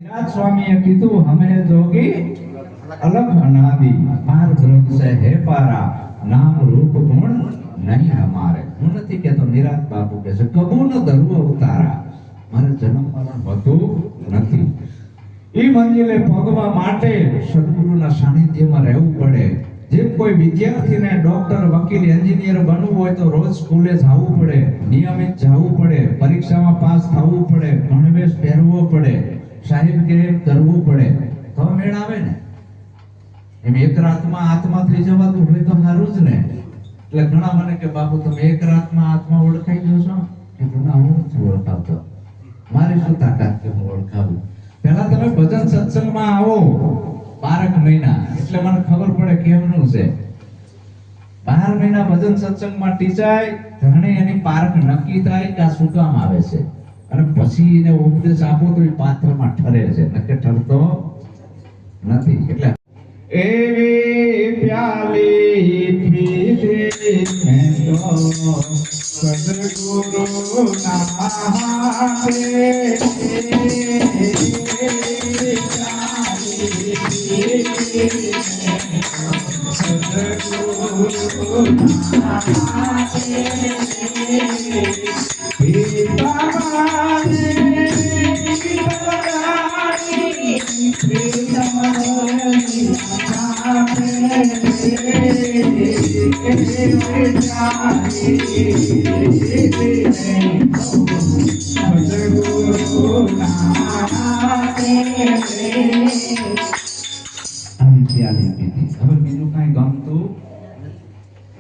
याद स्वामी कीधु हमें जोगी अलग अनादि पार ब्रह्म से है पारा नाम रूप गुण नहीं हमारे હું નથી કહેતો નિરાત બાપુ કહે છે કબૂનો ધર્મ ઉતારા મારે જન્મ મરણ હોતું નથી ઈ મંજિલે પગવા માટે સદગુરુના સાનિધ્યમાં રહેવું પડે જેમ કોઈ વિદ્યાર્થીને ડોક્ટર વકીલ એન્જિનિયર બનવું હોય તો રોજ સ્કૂલે જવું પડે નિયમિત જવું પડે પરીક્ષામાં પાસ થવું પડે ગણવેશ પહેરવો પડે સાહેબ કે કરવું પડે તો મેળ આવે ને એમ એક રાતમાં આત્મા થઈ જવાતું હોય તો સારું જ ને એટલે ઘણા મને કે બાપુ તમે એક રાતમાં આત્મા ઓળખાઈ ગયો છો કે ઘણા હું નથી ઓળખાવતો મારી શું તાકાત કે હું ઓળખાવું પહેલા તમે ભજન સત્સંગમાં આવો 12 મહિના એટલે મને ખબર પડે કેમનું છે 12 મહિના ભજન સત્સંગમાં ટીચાય ઘણી એની પારખ નક્કી થાય કે આ શું કામ આવે છે અને પછી એને ઉપદેશ આપો તો એ પાત્રમાં ઠરે છે નકે ઠરતો નથી એટલે એવી પ્યાલી પીધે મેં તો સદગુરુ ના હાથે સદગુરુ ના હાથે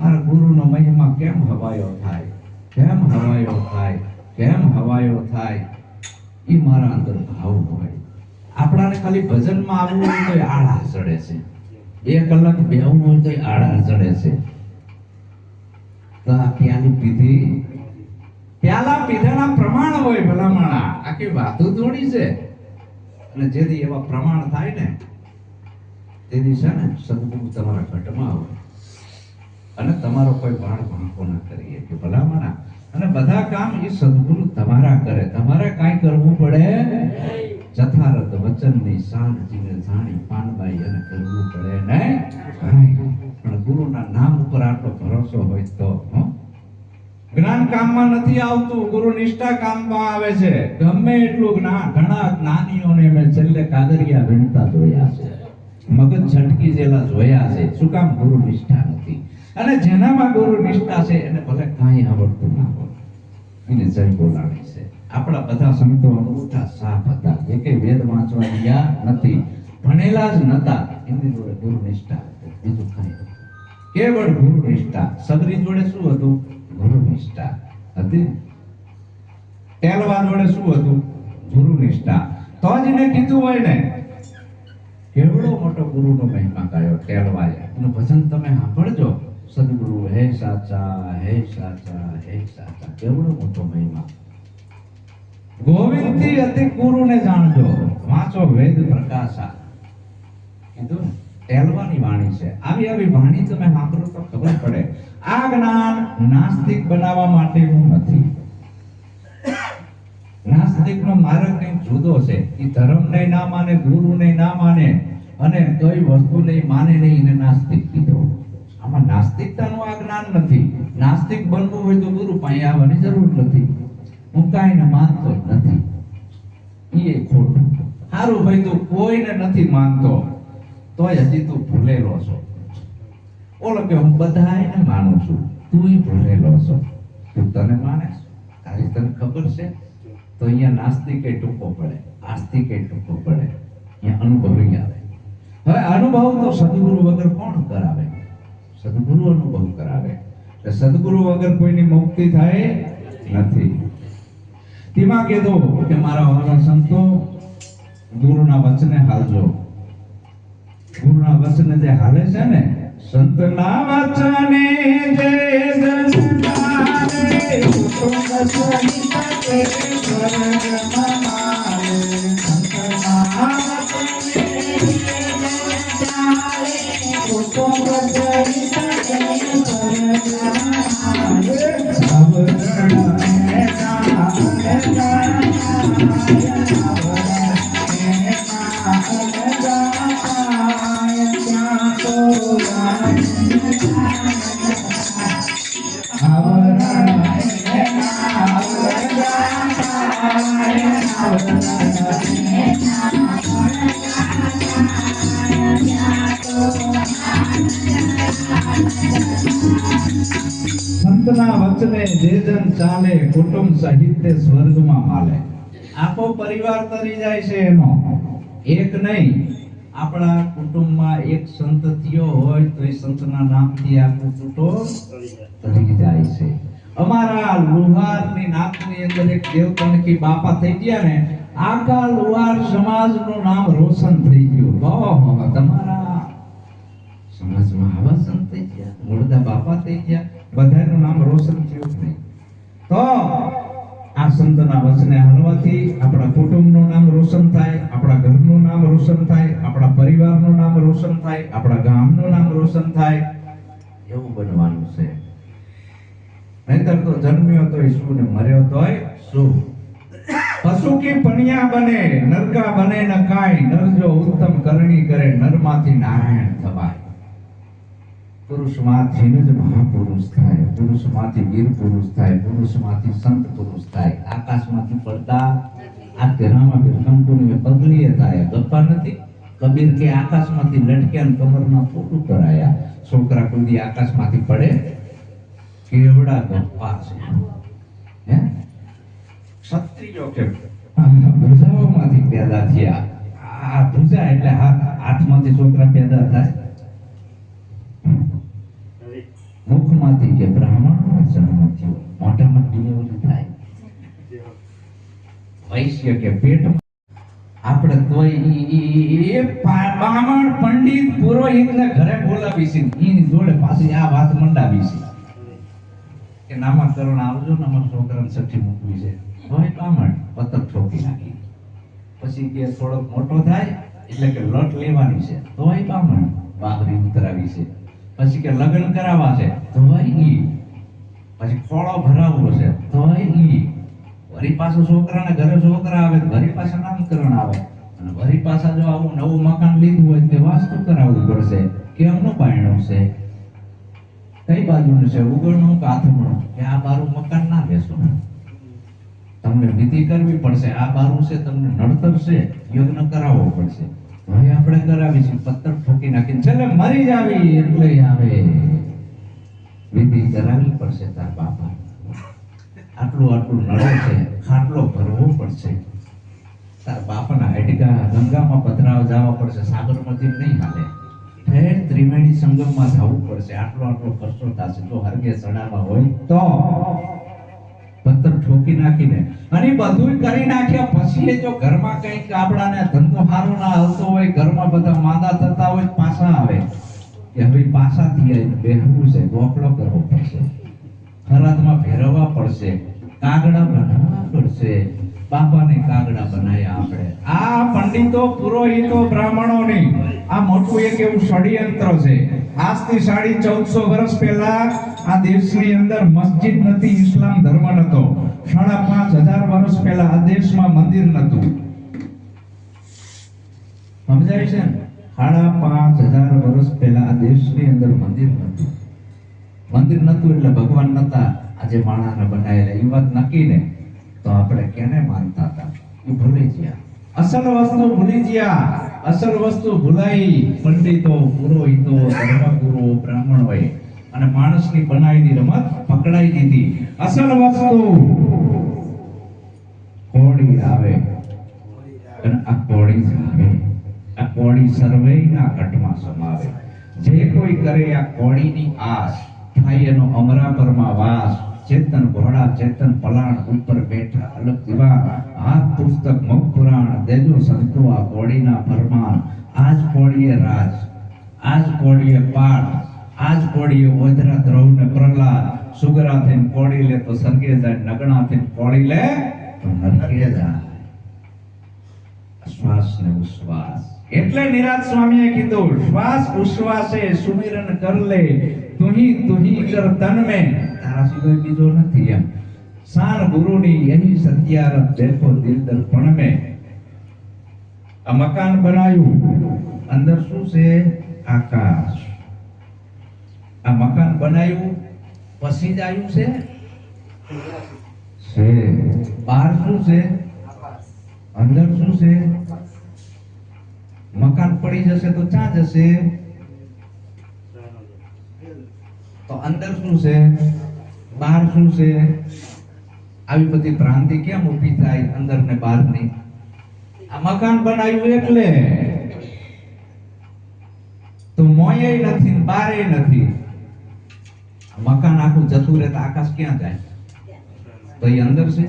મારા ગુરુનો મહિમા કેમ હવાયો થાય કેમ હવાયો થાય ઈ મારા અંદર ભાવ હોય આપણાને ખાલી ભજનમાં આવવું હોય તો આળા ચડે છે 1 કલાક બેહવું હોય તો આળા ચડે છે તો આ પ્યાલા પીધાના પ્રમાણ હોય ભલામણા આખી વાતો થોડી છે અને જેથી એવા પ્રમાણ થાય ને તેથી છે ને સદગુરુ તમારા ઘટમાં આવે અને તમારો કોઈ વાળ વાંકો ના કરીએ કે ભલામણા અને બધા કામ એ સદગુરુ તમારા કરે તમારે કાંઈ કરવું પડે જથારત વચનની સાધજીને જાણી પાનબાઈ અને કરવું પડે નહીં પણ ગુરુના નામ ઉપર આટલો ભરોસો હોય તો જ્ઞાન કામમાં નથી આવતું ગુરુ નિષ્ઠા કામમાં આવે છે ગમે એટલું જ્ઞાન ઘણા જ્ઞાનીઓને મેં છેલ્લે કાગરિયા વીણતા જોયા છે મગજ છટકી જેલા જોયા છે શું કામ ગુરુ નિષ્ઠા નથી અને જેનામાં ગુરુ નિષ્ઠા છે એને ભલે કાંઈ આવડતું ના હોય એને જય બોલાણી છે આપણા બધા સંતો અંગૂઠા સાફ હતા એકે વેદ વાંચવા ગયા નથી ભણેલા જ નતા એમની જોડે ગુરુ નિષ્ઠા હતી બીજું કાંઈ કેવળ ગુરુ નિષ્ઠા સબરી જોડે શું હતું ગુરુ નિષ્ઠા હતી ટેલવા જોડે શું હતું ગુરુ નિષ્ઠા તો જ એને કીધું હોય ને કેવડો મોટો ગુરુનો મહિમા ગાયો ટેલવાએ એનું ભજન તમે સાંભળજો સદગુરુ હે સાચા કેવડો મોટો મહિમા ગોવિંદથી અતિ ગુરુને જાણજો વાંચો વેદ પ્રકાશા કીધું ને ટેલવાની વાણી છે આવી વાણી તમે સાંભળો તો ખબર પડે આ જ્ઞાન નાસ્તિક બનાવવા માટેનું નથી નાસ્તિકનો માર્ગ કંઈક જુદો છે એ ધર્મને ના માને ગુરુને ના માને અને કઈ વસ્તુને માને નહીં એને નાસ્તિક કીધો આમાં નાસ્તિકતાનું આ જ્ઞાન નથી નાસ્તિક બનવું હોય તો ગુરુ પાસે આવવાની જરૂર નથી હું કાંઈને માનતો જ નથી એ ખોટું સારું ભાઈ તું કોઈને નથી માનતો તોય હજી તું ભૂલેલો છો ઓલો કે હું બધાને માનું છું તું ભૂલેલો છો તું તને માને તારી તને ખબર છે તો અહીંયા નાસ્તિકે ટૂંકો પડે આસ્તિકે ટૂંકો પડે અહીંયા અનુભવી આવે હવે અનુભવ તો સદગુરુ વગર કોણ કરાવે સદગુરુ અનુભવ કરાવે એટલે સદગુરુ વગર કોઈની મુક્તિ થાય નથી તેમાં કીધું કે મારા વાલા સંતો ગુરુના વચને હાલજો ગુરુના વચને જે હાલે છે ને સંતના વચને જે જનતાને તો વચની તકે સ્વર્ગમાં મારે સંતના વચને જે જનતાને તો વચની તકે સ્વર્ગમાં મારે સબરણે સંતના વચને જે જન ચાલે કુટુંબ સહિત તે સ્વર્ગમાં માલે. આખો પરિવાર તરી જાય છે એનો, એક નહીં. આપણા કુટુંબમાં એક સંત થયો હોય તો એ સંતના નામથી આખું કુટુંબ તરી જાય છે. અમારા લુહારની નાતની અંદર એક દેવતણકી બાપા થઈ ગયા ને, આખા લુહાર સમાજનું નામ રોશન થઈ ગયું. ઓહો, તમારા સમાજમાં આવા સંત થઈ ગયા, મુર્દા બાપા થઈ ગયા, બધાનું નામ રોશન થયું નહીં. તો આ સંતના વચને હાલવાથી આપણા કુટુંબનું નામ રોશન થાય, આપણા ઘરનું નામ રોશન થાય, આપણા પરિવારનું નામ રોશન થાય, આપણા ગામનું નામ રોશન થાય. એવું બનવાનું છે. નહીતર તો જન્મ્યો તોય શું ને મર્યો તોય શું. પશુ કી પણિયા બને નરકા બને ન કાય, નર જો ઉત્તમ કરણી કરે નરમાંથી નારાયણ થવાય. પુરુષમાંથી જ મહાપુરુષ થાય, પુરુષમાંથી વીર પુરુષ થાય, પુરુષમાંથી સંત પુરુષ થાય. આકાશમાંથી પડતા આ તેરામાં બિરકમપુરની પગલીએ થાય. ગપ્પા નથી. કબીર કે આકાશમાંથી લટક્યા કમરના ફોટો કરાયા. છોકરા કુદી આકાશમાંથી પડે, કેવડા ગપ્પા છે. હે ક્ષત્રિયો કે ભુજાઓમાંથી પેદા થયા. આ ભુજા એટલે હાથમાંથી છોકરા પેદા થાય. મુખમાંથી કે બ્રાહ્મણનો જન્મ થયો, મોઢામાં ડિલિવરી થાય. વૈશ્ય કે પેટમાં. આપણે તોય એ બ્રાહ્મણ પંડિત પુરોહિતને ઘરે બોલાવી છે, એની જોડે પાછી આ વાત મંડાવી છે કે નામકરણ આવજો ને અમારા છોકરાને સઠ્ઠી મૂકવી છે. હોય બ્રાહ્મણ પતંગ ઠોકી નાખી. પછી કે થોડોક મોટો થાય એટલે કે લટ લેવાની છે, તોય બ્રાહ્મણ બાબરી ઉતરાવી છે. પછી કે લગ્ન કરાવવા છે, તોય ઈ. પછી ખોળો ભરાવવો છે, તોય ઈ. વરી પાછો છોકરાને ઘરે છોકરા આવે, વરી પાછા નામકરણ આવે. અને વરી પાછા જો આવું નવું મકાન લીધું હોય તે વાસ્તુ કરાવવું પડશે. કેમનું બાયણું છે, કઈ બાજુનું છે, ઉગડનું કે આથમણું, કે આ બારું મકાન ના બેસો. તમને વિધિ કરવી પડશે. આ બારું છે, તમને નડતર છે, યજ્ઞ કરાવવો પડશે. હવે આપણે કરાવી છે, પત્તર ઠોકી નાખીને છેલ્લે મરી જાવી એટલે આવે. વિધિ કરાવવી પડશે તાર બાપા. આટલું આટલું નડે છે, ખાટલો ભરવો પડશે. તાર બાપાના હાડકા ગંગામાં પધરાવ જવા પડશે, સાબરમતી નહીં હાલે. ફેર ત્રિવેણી સંગમમાં જવું પડશે. આટલો આટલો ખર્ચો થશે. જો હરગે ચડાવવા હોય તો પત્તર ઠોકી નાખીને અને બધું કરી નાખ્યા પછી જો ઘરમાં કંઈક આપણાને ધંધો સારો ના હાલતો હોય, ઘરમાં બધા માંદા થતા હોય, પાછા આવે કે હવે પાછાથી બેહવું છે, ગોખલો કરવો પડશે, ખરાતમાં ફેરવવા પડશે, કાગડા બનાવવા પડશે. બાપાને કાગડા બનાવ્યા આપણે. આ પંડિતો પુરોહિતો બ્રાહ્મણોની આ મોટું એક એવું ષડયંત્ર છે. આજથી 1450 વર્ષ પહેલા આ દેશની અંદર મસ્જિદ નથી, ઇસ્લામ ધર્મ નતો. 5500 વર્ષ પહેલા આ દેશમાં મંદિર નતું. સમજાય છે ને? 5500 વર્ષ પહેલા આ દેશની અંદર મંદિર નતું. મંદિર નતું એટલે ભગવાન નતા. આજે માણસને બનાવેલા એ વાત નક્કી ને. તો આપણે કેને માનતા હતા એ ભૂલી ગયા. અસલ વસ્તુ ભૂલી ગયા. અસલ વસ્તુ ભૂલાઈ. પંડિતો, પુરોહિતો, ધર્મગુરુઓ, બ્રાહ્મણોએ અને માણસની બનાવેલી રમત પકડાઈ દીધી. અસલ વસ્તુ કોડી આવે અને આ કોડી આવે. આ કોડી સર્વેના કટમાં સમાવે. જે કોઈ કરે આ કોડીની આસ થાય એનો અમરાપરમાં વાસ. ચેતન ઘોડા ચેતન પલાણ ઉપર બેઠા અલગ દીવા. હાથ પુસ્તક મુખ પુરાણ દેજો સંતો આ કોડીના ફરમાન. આજ કોડીએ રાજ, આજ કોડીએ પાઠ, આજ કોડીએ ઓધરા દ્રૌ ને પ્રહલાદ. સુગરા થઈને કોડી લે તો સ્વર્ગે જાય, નગણા થઈને કોડી લે તો નરકે જાય. શ્વાસ ને ઉશ્વાસ. એટલે નિરાજ સ્વામીએ કીધું શ્વાસ ઉશ્વાસે સુમિરન કર લે, તુહી કર તન મેં, તારા સિવાય બીજો નથી. એમ સાર ગુરુની યહી સત્યારત દેખો દિલ દર્પણ મેં. આ મકાન બનાવ્યું, અંદર શું છે? આકાશ. આ મકાન બનાવ્યું પછી જ આવ્યું છે બહાર શું છે, અંદર શું છે? મકાન પડી જશે તો ક્યાં જશે? તો અંદર શું છે, બહાર શું છે? આવી બધી ભ્રાંતિ કેમ ઊભી થાય અંદર ને બહાર ની? આ મકાન બનાવ્યું એટલે તો મોય નથી ને બારે નથી. મકાન આખું જતું રહે તો આકાશ ક્યાં જાય? તો એ અંદર છે,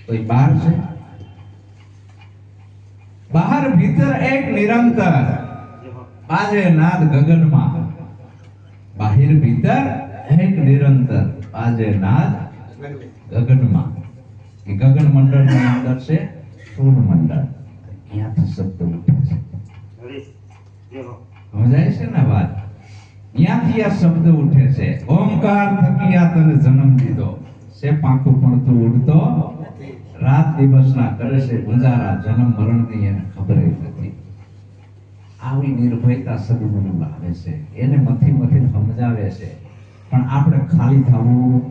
તો એ બહાર છે. બહાર ભીતર એક નિરંતર બાજે નાદ ગગનમાં. બાહિર ભીતર એક નિરંતર બાજે નાદ ગગનમાં. એ ગગન મંડળ ની અંદર છે સૂર્ય મંડળ. અહીંયાથી શબ્દ ઉઠે છે. સમજાય છે ને વાત? અહીંયાથી આ શબ્દ ઉઠે છે. ઓમકાર થકી આ તને જન્મ દીધો છે, પાંખું પણ તું ઉડતો રાત દિવસના કરે છે ગુજારા, જન્મ મરણની એને ખબર નથી. આવી નિર્ભયતા સદગુરુ લાવે છે, એને મથી મથી સમજાવે છે. પણ આપણે ખાલી થવું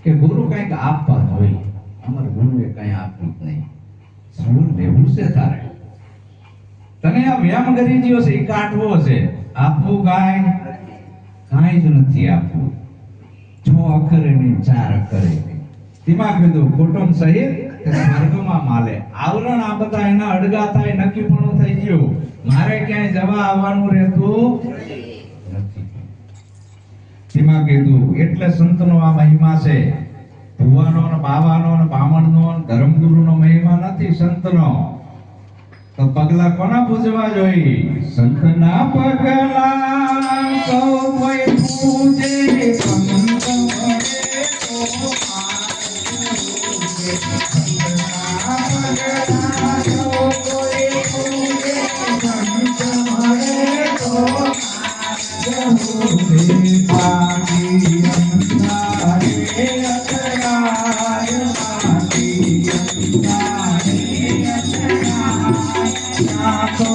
કે ગુરુ કંઈક આપવા જોઈએ. અમાર ગુરુએ કંઈ આપ્યું જ નહીં. શું લેવું છે તારે? તને આ વ્યામ કરી ગયો છે, એ કાઢવો છે. આપવું કાંઈ જ નથી આપવું. 6 અક્ષરે નહીં, 4 અક્ષરે નહીં. દિમાગ કીધું કુટુંબ સહિત સ્વર્ગમાં માલે. આવરણ આ બધા એના અડગા થાય, નક્કીપણું થઈ ગયું. મારે ક્યાંય જવા આવવાનું રહેતું નથી. દિમાગ કીધું એટલે સંતનો આ મહિમા છે. ભુવાનો ને બાવાનો ને બામણનો ને ધર્મગુરુનો મહિમા નથી સંતનો. તો પગલા કોના પૂજવા જોઈએ? સંતના પગલા સૌ કોઈ પૂજે. સંત મળે તો સંતના પગલા સૌ કોઈ પૂજે. સંત મળે તો પાકી અંધારે અથડાય, પાકી અંધારે તો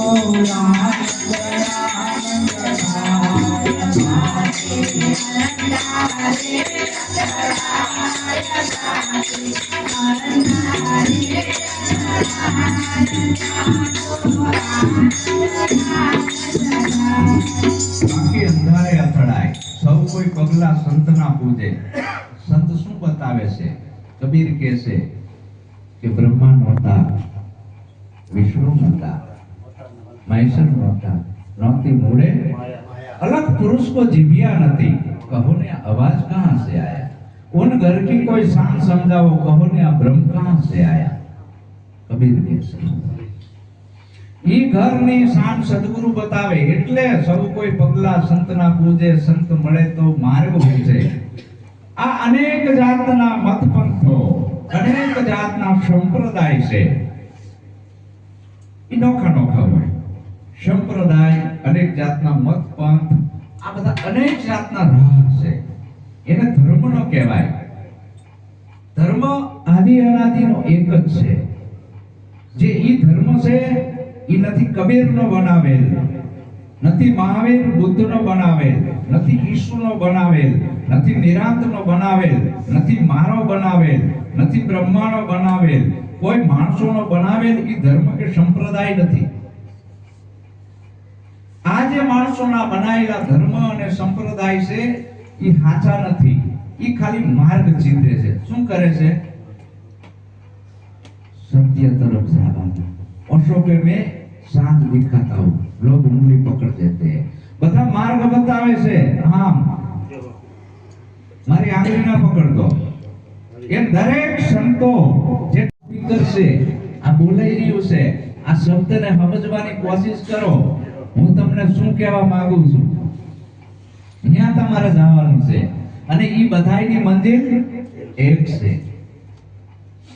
બાકી અંધારે અથડાય. સૌ કોઈ પગલા સંતના પૂજે. સંત શું બતાવે છે? કબીર કહે છે કે બ્રહ્મા નહોતા, વિષ્ણુ નહોતા, મહેશ્વર નહોતા, नौती मूड़े अलग पुरुष को जीविया नहीं। कहो ने आवाज कहां से आया? उन घर की कोई शान समझाओ। कहो ने आ ब्रह्म कहां से आया? कबीर के ई घर ની શાન સદગુરુ બતાવે એટલે સૌ કોઈ પગલા સંતના પૂજે, સંત મળે તો માર્ગ પૂજે। આ અનેક જાતના મત પંથો, અનેક જાતના સંપ્રદાય છે, ઈ નોખા નોખા હોય। સંપ્રદાય, અનેક જાતના મત પંથ, આ બધા અનેક જાતના રાહ છે, એને ધર્મ નો કહેવાય। ધર્મ આદિ અનાદિનો એક જ છે। જે ઈ ધર્મ છે ઈ નથી કબીર નો બનાવેલ, નથી મહાવીર બુદ્ધ નો બનાવેલ, નથી ઈસુ નો બનાવેલ, નથી નિરાંત નો બનાવેલ, નથી મારો બનાવેલ, નથી બ્રહ્મા નો બનાવેલ, કોઈ માણસો નો બનાવેલ ઈ ધર્મ કે સંપ્રદાય નથી। આ જે માણસોના બનાવેલા ધર્મ અને સંપ્રદાય છે ઈ સાચા નથી, ઈ ખાલી માર્ગ ચીંધે છે। શું કરે છે? सत्य तरफ जावाना। अशोके में साथ दिखाता हूँ, लोग उंगली पकड़ देते हैं, बता मार्ग बतावे से। हाँ, मारी आंगली ना पकड़ दो। ये दरेक संतो जे स्पीकर से आ बोलाई रह्यो से आ शब्द ने समजवानी कोशिश करो। હું તમને શું કહેવા માંગુ છું, અહીંયા તમારે જવાનું છે અને ઈ બધાયની મંજિલ એક છે।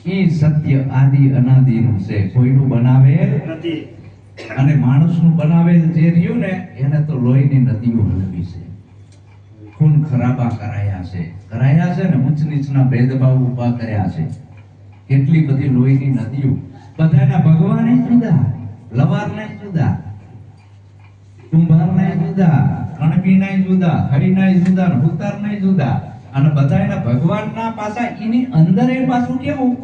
ઈ સત્ય આદિ અનાદિનું છે, કોઈનું બનાવેલ નથી અને માણસનું બનાવેલ જે રહ્યું ને એને તો લોહીની નદીઓ હલવી છે, ખૂન ખરાબા કરાયા છે ને ઊંચ નીચના ભેદભાવ ઊભા કર્યા છે। કેટલી બધી લોહીની નદીઓ, બધાના ભગવાન જુદા, લવાર ને જુદા, कुंभार नहीं जुदा, कणक વાલ્મીનાય જુદા, હરિનાય જુદા, ને ઉતારનાય જુદા. અને બધાયના ભગવાનના પાછા એની અંદર એ પાછું કેવું,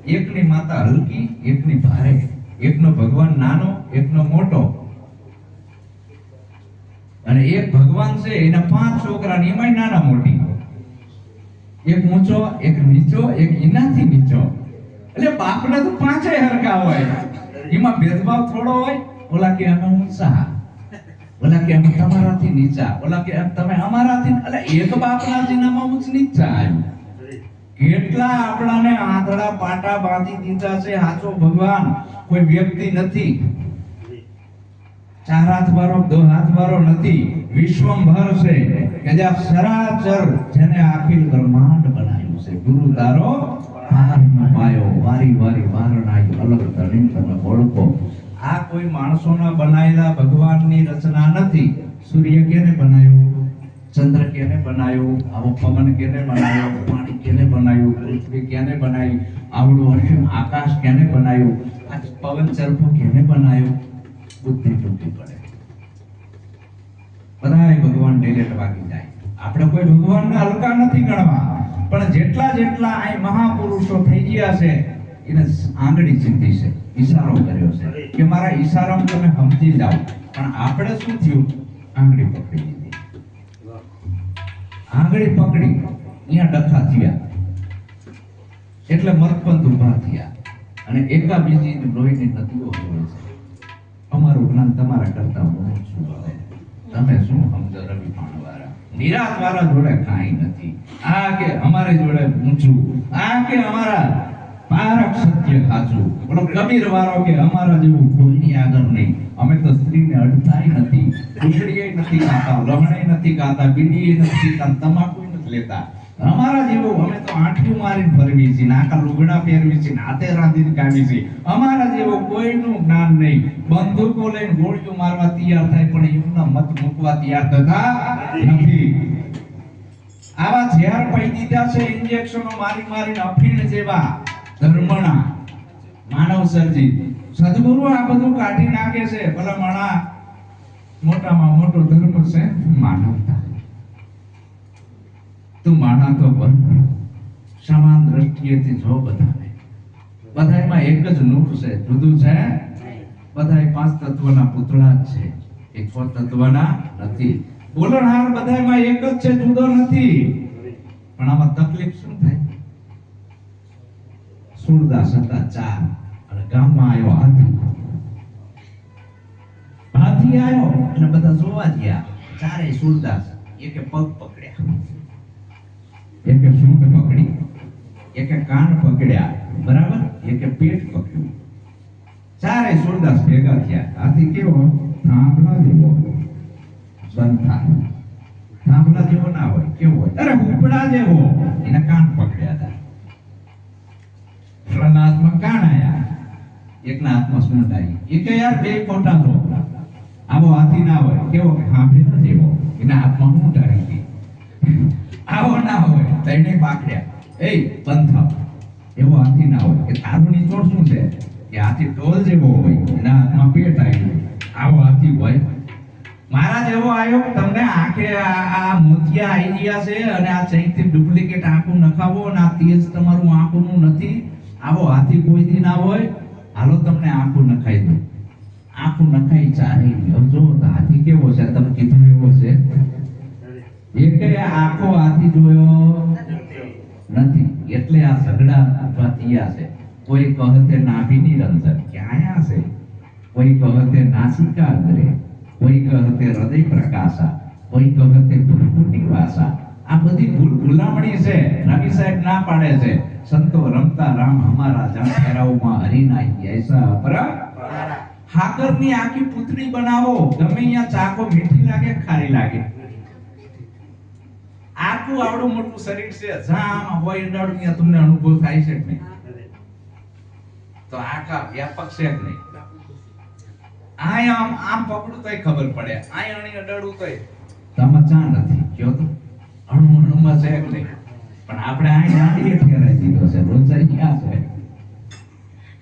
એકની માતા હલકી, એકની ભારે, એકનો ભગવાન નાનો, એકનો મોટો. અને એક ભગવાન છે એના 5 છોકરા ને એમાંય નાના મોટી, એક ઊંચો, એક નીચો, એક એનાથી નીચો. એટલે બાપને તો 5 હરખા હોય, એમાં ભેદભાવ થોડો હોય. ઓલા કે અમે ઊંચા, ઓલા કે અમે તમારાથી નીચા, ઓલા કે તમે અમારાથી. એટલે એક બાપના જીનામાં ઊંચ નીચા આવ્યું. કેટલા આપણાને આંધળા પાટા બાંધી દીધા છે. સાચો ભગવાન કોઈ વ્યક્તિ નથી, 4 હાથ વાળો 2 હાથ વાળો નથી, વિશ્વંભર છે કે જે સરાચર જેને અખિલ બ્રહ્માંડ બનાવ્યું છે. ગુરુ તારો પારનો પાયો, વારી વારી વારણાઈ અલગ ધણી તને ઓળખો. આ કોઈ માણસોના બનાવેલા ભગવાનની રચના નથી. સૂર્ય કેને બનાવ્યો, ચંદ્ર કેને બનાવ્યો, આવો પવન કેને બનાવ્યો, પાણી કેને બનાવ્યું, પૃથ્વી કેને બનાવી, આવડું અસીમ આકાશ કેને બનાવ્યું, આ પવન ચરખો કેને બનાવ્યો. બુદ્ધિ ટૂંકી પડે, બધાય ભગવાન ડિલેટ વાગી જાય. આપણે કોઈ ભગવાનને હલકા નથી ગણવા, પણ જેટલા જેટલા આ મહાપુરુષો થઈ ગયા છે એને આંગળી ચીંધી છે, ઈશારો કર્યો છે કે મારા ઈશારામાં તમે સમજી જાઓ. પણ આપણે શું થયું, આંગળી પકડી લીધી, આંગળી પકડી અહીંયા ડખા થયા, એટલે મરકપંથ ઉભા થયા. અને એકા બીજી લોહીની નદીઓ હોય છે. અમારું જ્ઞાન તમારા કરતા મોટું છું. તમે શું સમજો રવિ પાણવાળા, નિરાત વાળા જોડે કાંઈ નથી. આ કે અમારે જોડે ઊંચું, આ કે અમારા પારક સત્ય સાચું. બોલો કબીર વાળો કે અમારા જેવું કોઈની આગળ નહીં. અમે તો સ્ત્રીને અડતાય નથી, ઉછળીએ નથી ખાતા, લહણે નથી ખાતા, બીડીએ નથી ખાતા, તમાકુ નથી લેતા. અમારા જેવું અમે તો આંઠિયું મારીને ફરવી છીએ, નાકા લુગડા પહેરવી છીએ, હાથે રાંધીને કાઢી છીએ. અમારા જેવું કોઈનું જ્ઞાન નહીં. બંદૂકો લઈને ગોળીઓ મારવા તૈયાર થાય, પણ એમના મત મૂકવા તૈયાર થતા નથી. આવા ઝેર પઈ દીધા છે, ઇન્જેક્શનો મારી મારીને અફીણ જેવા ધર્મણા માનવ સર્જિત. સદગુરુ આ બધું કાઢી નાખે છે. ભલા માણા, મોટામાં મોટો ધર્મ છે માનવતા. તું માણા તો બન, સમાન દ્રષ્ટિએથી જો બધાને. બધાયમાં એક જ નૂર છે, જુદું છે. બધાય 5 તત્વના પૂતળા જ છે, એ 6 તત્વના નથી. બોલણહાર બધાયમાં એક જ છે, જુદો નથી. પણ આમાં તકલીફ શું થાય? સુરદાસ હતા 4 અને ગામમાં આવ્યો હાથી. હાથી આવ્યો એટલે બધા જોવા ગયા. 4 સુરદાસ, એકે પગ પકડ્યા, એકે સૂંઢ પકડી, એકે કાન પકડ્યા, બરાબર, એકે પેટ પકડ્યું. 4 સુરદાસ ભેગા થયા. હાથી કેવો? થાંભલા જેવો, બંધા થાંભલા જેવો ના હોય, કેવો હોય? અરે ઉપડા જેવો. એના કાન પકડ્યા હતા. એકના હાથમાં કાન આયા, એકના હાથમાં સૂંઢ આવી. એ કે યાર બે ખોટા છો, આવો હાથી ના હોય. કેવો? કે હાંભેલા જેવો, એના હાથમાં સૂંઢ આવી ગઈ. આવો ના હોય, તઈને પાકડ્યા. એ બંધ એવો હાથી ના હોય. કે તારું નિચોડ શું છે? કે હાથી ઢોલ જેવો હોય, એના હાથમાં પેટ આવ્યું. આવો હાથી હોય. મારા જેવો આવ્યો, તમને આંખે આ મોતિયા આવી ગયા છે અને આ ચૈથી ડુપ્લિકેટ આંખું નખાવો અને આ તેજ તમારું આંખોનું નથી. આવો હાથી કોઈ દી ના હોય. હાલો તમને આંખું નખાઈ દઉં. આંખું નખાઈ ચારી. હવે જો હાથી કેવો છે, તમે કીધું એવો છે? એકે આખો હાથી જોયો નથી. એટલે આ ઝઘડા ઉભા થયા છે. કોઈ કહતે નાભીની રંજન ક્યાં છે, કોઈ કહતે નાસિકા અગ્રે, કોઈ કહતે હૃદય પ્રકાશા, કોઈ કહતે ભૂલભૂટી વાસા. આ બધી ભૂલામણી છે. રવિ સાહેબ ના પાડે છે, સંતો રમતા રામ હમારા જાણ ફેરાઓમાં હરીના એસા અપરા. હાકરની આખી પૂતળી બનાવો, ગમે અહીંયા ચાકો મીઠી લાગે ખારી લાગે. આખું આવડું મોટું શરીર છે, જામ હોય અડાડું ત્યાં તમને અનુભવ થાય છે કે નહીં? તો આખા વ્યાપક છે કે નહીં? આમ આમ પકડું તોય ખબર પડે, આય અણી અડાડું તોય તમે ચા નથી કયો તો અણુમાં છે કે નહીં? પણ આપણે આ દાંડીએ ઠેરાઈ દીધો છે. રોચાઈ ક્યાં છે?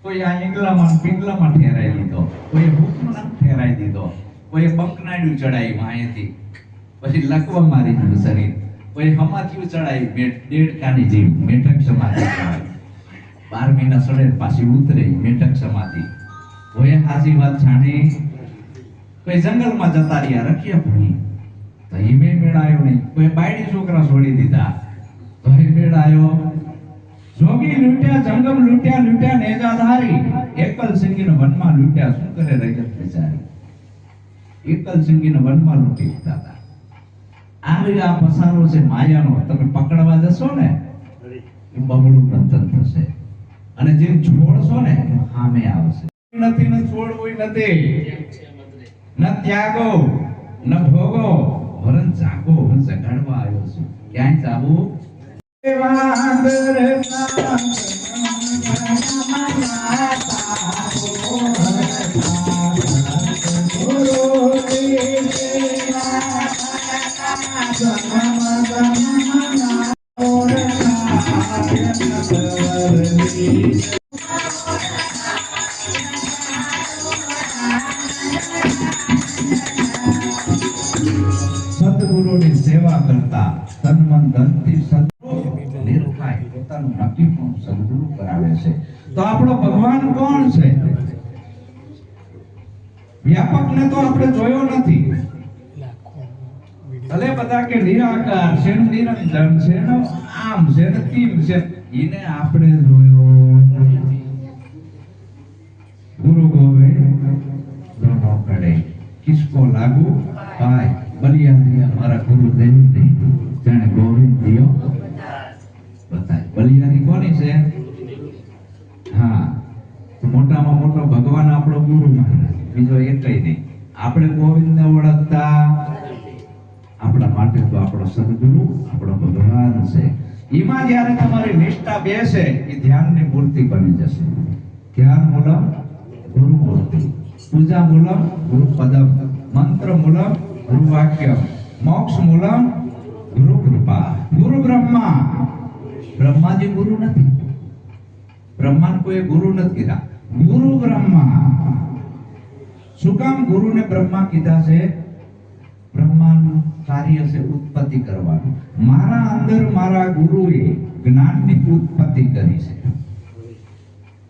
કોઈ આ ઈંગલામાં પિંગલામાં ઠેરાઈ દીધો, કોઈ હુકમાં ઠેરાઈ દીધો, કોઈ બંકનાડ્યું ચડાઈ અહીંથી. પછી લકવા મારી દીધું શરીર, પછી હમાથિયું ચડાવી દેડકાની જેમ મેઠક સમાધિ કહેવાય. 12 મહિના સડે પાછી ઉતરે મેઠક સમાધિ. હોય હાજી વાત જાણી, કોઈ જંગલમાં જતા રહ્યા રખિયા ભણી તો હિમે મેળાયો નહીં, કોઈ બાયડી છોકરા છોડી દીધા તો હે મેળાયો. જોગી લૂંટ્યા જંગમ લૂંટ્યા લૂંટ્યા નેજાધારી, એકલ સિંગીને વનમાં લૂંટ્યા શું કરે રગત બેચારી. એકલ સિંગીને વનમાં લૂંટી દીધા હતા. આવી આ પસારો છે માયાનો, તમે પકડવા જશો ને એ બમણું બંધન થશે, અને જેમ છોડશો ને સામે આવશે. નથી ને છોડવું નથી, ન ત્યાગો ન ભોગો, વરન જાગો. હું જગાડવા આવ્યો છું. ક્યાંય જાવું સદગુરુની સેવા કરતા તન મન ધનથી નિર્ભય પોતાનું નક્કી પણ સદગુરુ કરાવે છે. તો આપણો ભગવાન કોણ છે? વ્યાપકને તો આપણે જોયો નથી. ભલે બધા કે નિરાકાર છે, નિરંજન છે, આમ છે ને તેમ છે, એને આપણે જોયો નથી. ગુરુ ગોવિંદ दोनों कड़े किसको लागू पाए, बलिया दिया हमारा गुरुदेव ने जाने गोविंद दियो बताए. बलियारी कोनी છે? હા, તો મોટામાં મોટો ભગવાન આપણો ગુરુ મહારાજ, બીજો એકય નહીં. આપણે ગોવિંદને ઓળખતા, આપણા માટે તો આપણો સદગુરુ આપણો ભગવાન છે. એમાં જ્યારે તમારી નિષ્ઠા બેસે એ ધ્યાનની મૂર્તિ બની જશે. ધ્યાન મૂલમ ગુરુ મૂર્તિ, પૂજા મૂલમ ગુરુ પદમ, મંત્ર મૂલમ ગુરુ વાક્યમ, મોક્ષ મૂલમ ગુરુ કૃપા. ગુરુ બ્રહ્મા, બ્રહ્માજી ગુરુ નથી. બ્રહ્માને કોઈ ગુરુ નથી કીધા. ગુરુ બ્રહ્મા. શું કામ ગુરુને બ્રહ્મા કીધા છે? બ્રહ્માનું કાર્ય છે ઉત્પત્તિ કરવાનું. મારા અંદર મારા ગુરુએ જ્ઞાનની ઉત્પત્તિ કરી છે.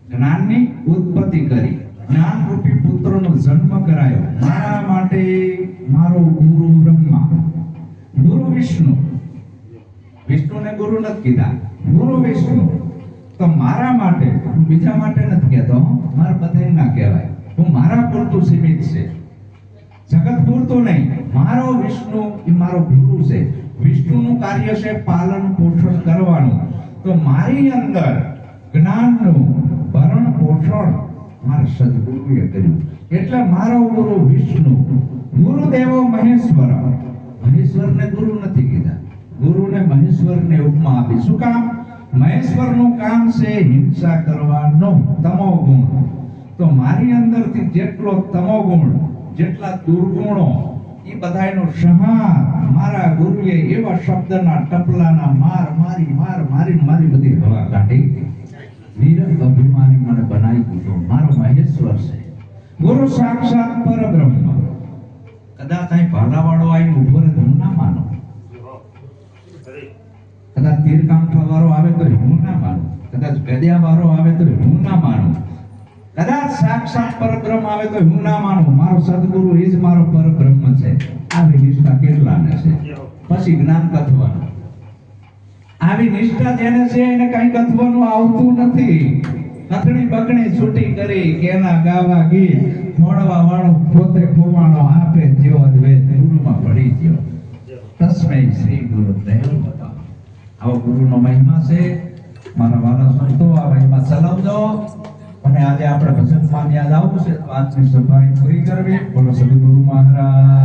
જ્ઞાનની ઉત્પત્તિ કરી, જ્ઞાન રૂપી પુત્રનો જન્મ કરાયો. મારા માટે મારો ગુરુ બ્રહ્મા, ગુરુ વિષ્ણુ. વિષ્ણુને ગુરુ નથી કીધા, ગુરુ વિષ્ણુ. તો મારા માટે, બીજા માટે નથી કહેતો, મારા બધાય ના કહેવાય. હું મારા પૂરતું સીમિત છે, જગત પૂરતું નહીં. મારો વિષ્ણુ એ મારો ગુરુ છે. વિષ્ણુનું કાર્ય છે પાલન પોષણ કરવાનું. તો મારી અંદર જ્ઞાનનું ભરણ પોષણ મારા સદગુરુએ કર્યું. એટલે મારો ગુરુ વિષ્ણુ. ગુરુદેવો મહેશ્વર. મહેશ્વરને ગુરુ નથી કીધા, ગુરુને મહેશ્વરને ઉપમા આપી. શું કામ? મહેશ્વરનું કામ છે હિંસા કરવાનો, તમો ગુણ. તો મારી અંદરથી જેટલો તમો ગુણ, જેટલા દુર્ગુણો, એ બધાયનો સંહાર મારા ગુરુએ એવા શબ્દના ટપલાના માર મારી બધી હવા કાઢી નિરંત અભિમાની મને બનાવી દીધો. મારો મહેશ્વર છે. ગુરુ સાક્ષાત પરબ્રહ્મ. કદાચ અહીં ભાલાવાળો આવીને ઉભો રહે તો હું ના માનો, કદાચ તીરકાંઠા વાળો આવે તો હું ના માનું, કદાચ ગદ્યા વાળો આવે તો હું ના માનું, કદાચ સાક્ષાત પરબ્રહ્મ આવે તો હું ના માનું. મારો સદગુરુ એ જ મારો પરબ્રહ્મ છે. આવી નિષ્ઠા કેટલાને છે? પછી જ્ઞાન કથવાનું. આવી નિષ્ઠા જેને છે એને કઈ કથવાનું આવતું નથી. કથણી બકણી છૂટી કરી કેના ગાવા ગીત, મોડવા વાળો પોતે ખોવાણો આપે જેવો અદ્વૈત ગુરુમાં પડી ગયો. તસ્મૈ શ્રી ગુરુદેવ નમઃ. આવો ગુરુનો મહિમા છે. મારા વાલા સંતો આ મહિમા ચલાવજો. અને આજે આપણે ભજનમાં યાદ આવવું છે, આજની સભાએ પૂરી કરવી. બોલો સદગુરુ મહારાજ.